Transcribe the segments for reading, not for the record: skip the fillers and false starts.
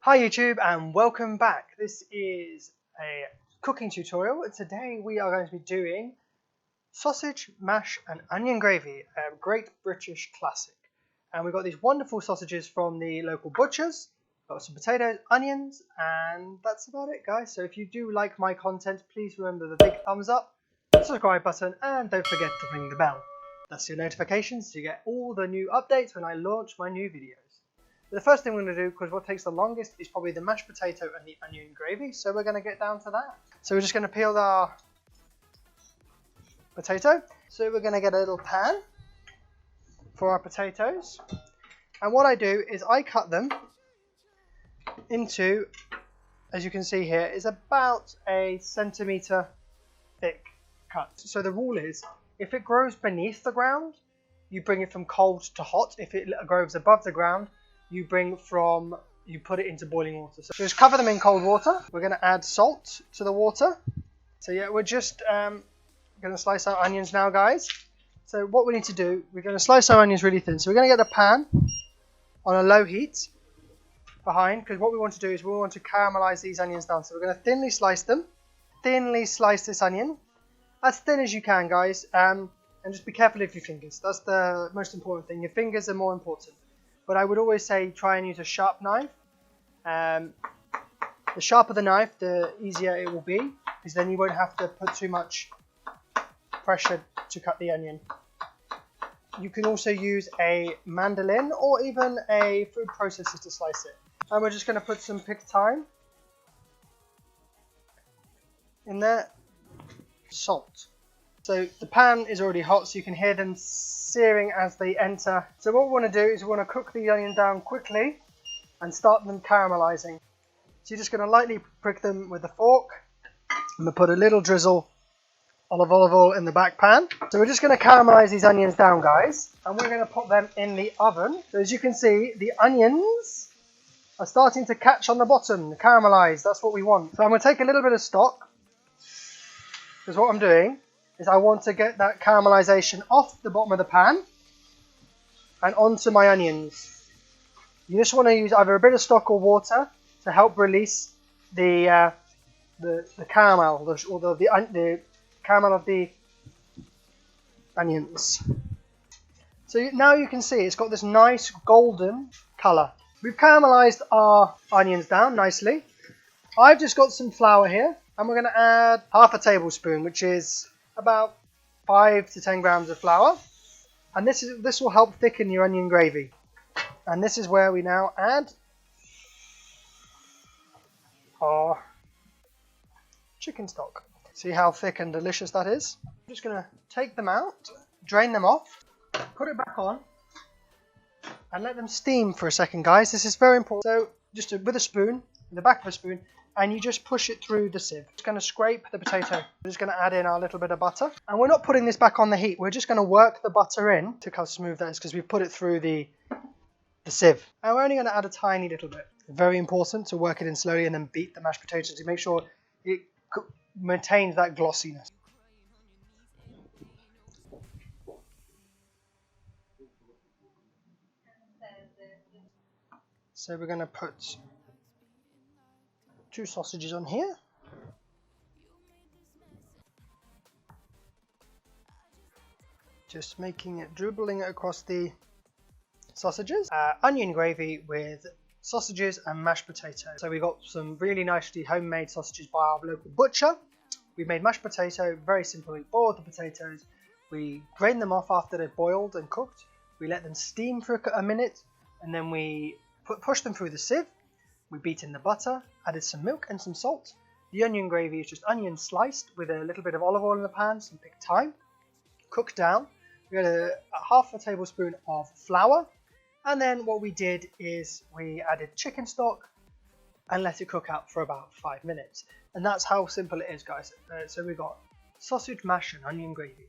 Hi YouTube and welcome back. This is a cooking tutorial. Today we are going to be doing sausage, mash and onion gravy, a great British classic. And we've got these wonderful sausages from the local butchers, got some potatoes, onions, and that's about it guys. So if you do like my content, please remember the big thumbs up, subscribe button, and don't forget to ring the bell. That's your notifications to get all the new updates when I launch my new videos. The first thing we're going to do, because what takes the longest, is probably the mashed potato and the onion gravy. So we're going to get down to that. So we're just going to peel our potato. So we're going to get a little pan for our potatoes. And what I do is I cut them into, as you can see here, is about a centimetre thick cut. So the rule is, if it grows beneath the ground, you bring it from cold to hot. If it grows above the ground, you put it into boiling water. So just cover them in cold water. We're going to add salt to the water. So yeah, we're just going to slice our onions now, guys. So what we need to do, we're going to slice our onions really thin. So we're going to get the pan on a low heat behind, because what we want to do is we want to caramelize these onions down. So we're going to thinly slice them. Thinly slice this onion, as thin as you can, guys. And just be careful of your fingers. That's the most important thing. Your fingers are more important. But I would always say try and use a sharp knife. The sharper the knife, the easier it will be, because then you won't have to put too much pressure to cut the onion. You can also use a mandolin or even a food processor to slice it. And we're just going to put some picked thyme in there. Salt. So the pan is already hot, so you can hear them searing as they enter. So what we want to do is we want to cook the onion down quickly and start them caramelizing. So you're just going to lightly prick them with a fork. I'm going to put a little drizzle of olive oil in the back pan. So we're just going to caramelize these onions down, guys, and we're going to put them in the oven. So as you can see, the onions are starting to catch on the bottom, caramelize. That's what we want. So I'm going to take a little bit of stock, because what I'm doing is I want to get that caramelization off the bottom of the pan and onto my onions. You just want to use either a bit of stock or water to help release the caramel, the caramel of the onions. So now you can see it's got this nice golden colour. We've caramelized our onions down nicely. I've just got some flour here, and we're going to add half a tablespoon, which is about 5 to 10 grams of flour, and this will help thicken your onion gravy. And this is where we now add our chicken stock. See how thick and delicious that is? I'm just going to take them out, drain them off, put it back on, and let them steam for a second, guys. This is very important. So just with a spoon, the back of a spoon, and you just push it through the sieve. It's going to scrape the potato. We're just going to add in our little bit of butter. And we're not putting this back on the heat. We're just going to work the butter in. Look how smooth that is, because we've put it through the sieve. And we're only going to add a tiny little bit. Very important to work it in slowly and then beat the mashed potatoes to make sure it maintains that glossiness. So we're going to put 2 sausages on here. Just making it, dribbling it across the sausages. Onion gravy with sausages and mashed potatoes. So we got some really nicely homemade sausages by our local butcher. We made mashed potato, very simple. We boiled the potatoes. We drained them off after they're boiled and cooked. We let them steam for a minute, and then we pushed them through the sieve. We beat in the butter, added some milk and some salt. The onion gravy is just onion sliced with a little bit of olive oil in the pan, some picked thyme, cooked down. We got a half a tablespoon of flour, and then what we did is we added chicken stock and let it cook out for about 5 minutes. And that's how simple it is, guys. So we've got sausage, mash and onion gravy.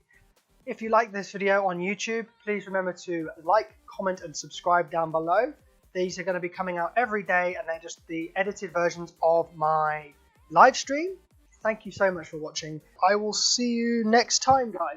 If you like this video on YouTube, please remember to like, comment and subscribe down below. These are going to be coming out every day, and they're just the edited versions of my live stream. Thank you so much for watching. I will see you next time, guys.